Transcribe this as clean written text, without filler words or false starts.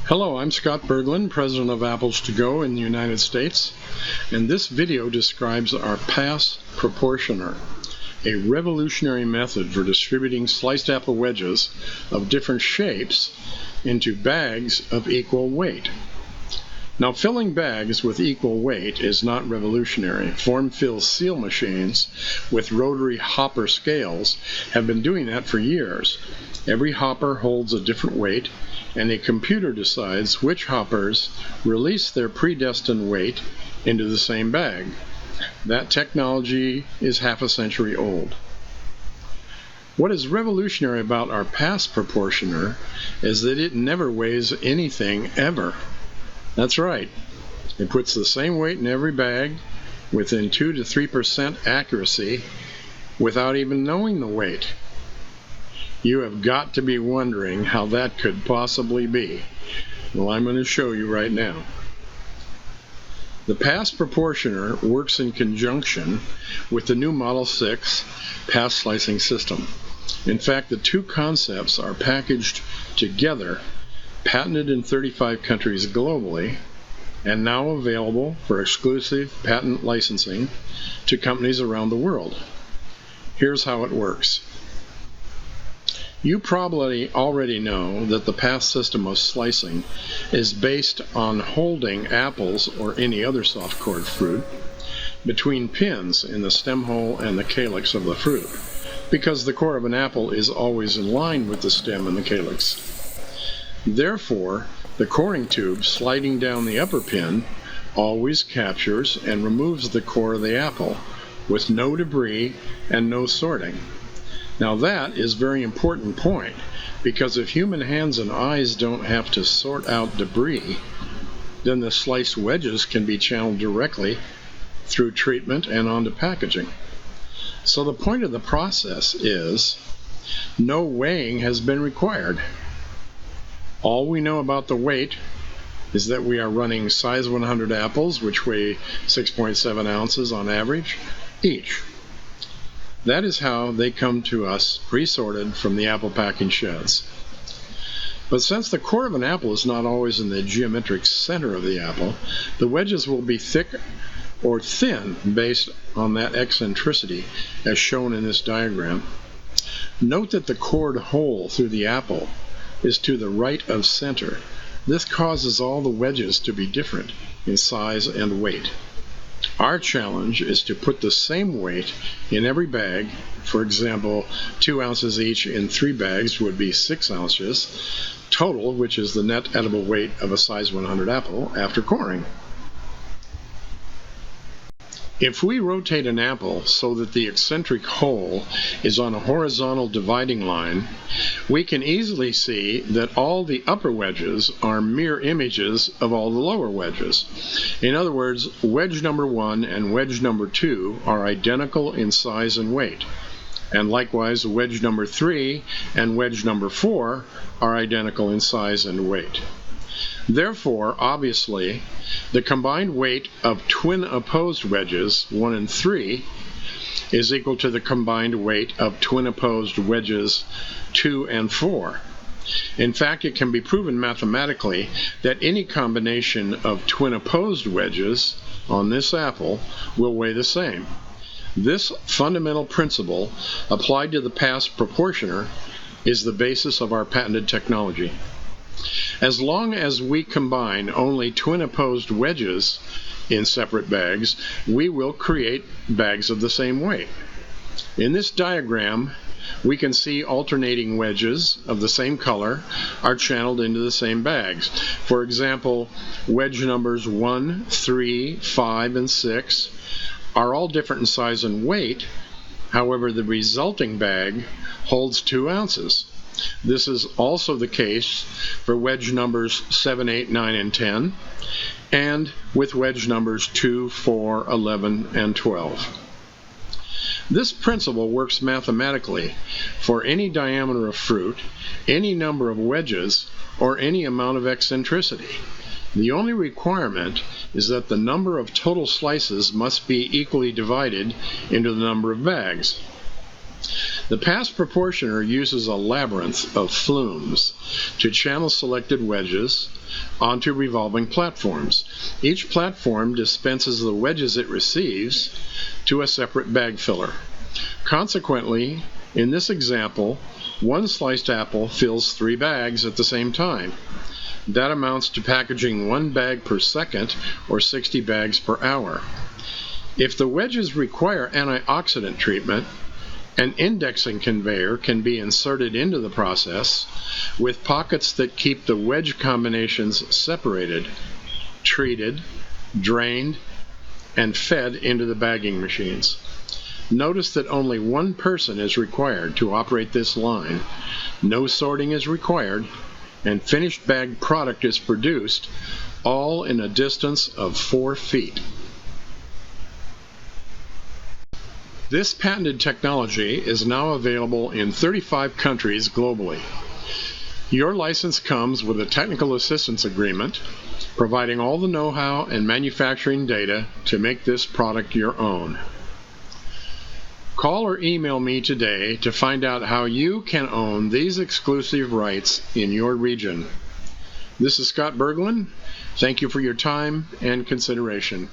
Hello, I'm Scott Berglund, President of Apples to Go in the United States, and this video describes our Pass Proportioner, a revolutionary method for distributing sliced apple wedges of different shapes into bags of equal weight. Now, filling bags with equal weight is not revolutionary. Form-fill seal machines with rotary hopper scales have been doing that for years. Every hopper holds a different weight, and a computer decides which hoppers release their predestined weight into the same bag. That technology is half a century old. What is revolutionary about our Pass Proportioner is that it never weighs anything ever. That's right. It puts the same weight in every bag within 2 to 3% accuracy without even knowing the weight. You have got to be wondering how that could possibly be. Well, I'm going to show you right now. The Pass Proportioner works in conjunction with the new Model 6 pass slicing system. In fact, the two concepts are packaged together, patented in 35 countries globally, and now available for exclusive patent licensing to companies around the world. Here's how it works. You probably already know that the Pass system of slicing is based on holding apples or any other soft-cored fruit between pins in the stem hole and the calyx of the fruit, because the core of an apple is always in line with the stem and the calyx. Therefore, the coring tube sliding down the upper pin always captures and removes the core of the apple with no debris and no sorting. Now that is a very important point, because if human hands and eyes don't have to sort out debris, then the sliced wedges can be channeled directly through treatment and onto packaging. So the point of the process is no weighing has been required. All we know about the weight is that we are running size 100 apples, which weigh 6.7 ounces on average each. That is how they come to us pre-sorted from the apple packing sheds. But since the core of an apple is not always in the geometric center of the apple, the wedges will be thick or thin based on that eccentricity, as shown in this diagram. Note that the cored hole through the apple is to the right of center. This causes all the wedges to be different in size and weight. Our challenge is to put the same weight in every bag. For example, 2 ounces each in 3 bags would be 6 ounces total, which is the net edible weight of a size 100 apple after coring. If we rotate an apple so that the eccentric hole is on a horizontal dividing line, we can easily see that all the upper wedges are mirror images of all the lower wedges. In other words, wedge number 1 and wedge number 2 are identical in size and weight. And likewise, wedge number 3 and wedge number 4 are identical in size and weight. Therefore, obviously, the combined weight of twin opposed wedges 1 and 3 is equal to the combined weight of twin opposed wedges 2 and 4. In fact, it can be proven mathematically that any combination of twin opposed wedges on this apple will weigh the same. This fundamental principle, applied to the Pass Proportioner, is the basis of our patented technology. As long as we combine only twin opposed wedges in separate bags, we will create bags of the same weight. In this diagram, we can see alternating wedges of the same color are channeled into the same bags. For example, wedge numbers 1, 3, 5, and 6 are all different in size and weight. However, the resulting bag holds 2 ounces. This is also the case for wedge numbers 7, 8, 9, and 10, and with wedge numbers 2, 4, 11, and 12. This principle works mathematically for any diameter of fruit, any number of wedges, or any amount of eccentricity. The only requirement is that the number of total slices must be equally divided into the number of bags. The pass proportioner uses a labyrinth of flumes to channel selected wedges onto revolving platforms. Each platform dispenses the wedges it receives to a separate bag filler. Consequently, in this example, one sliced apple fills 3 bags at the same time. That amounts to packaging 1 bag per second, or 60 bags per hour. If the wedges require antioxidant treatment, an indexing conveyor can be inserted into the process with pockets that keep the wedge combinations separated, treated, drained, and fed into the bagging machines. Notice that only 1 person is required to operate this line. No sorting is required, and finished bag product is produced, all in a distance of 4 feet. This patented technology is now available in 35 countries globally. Your license comes with a technical assistance agreement, providing all the know-how and manufacturing data to make this product your own. Call or email me today to find out how you can own these exclusive rights in your region. This is Scott Berglund. Thank you for your time and consideration.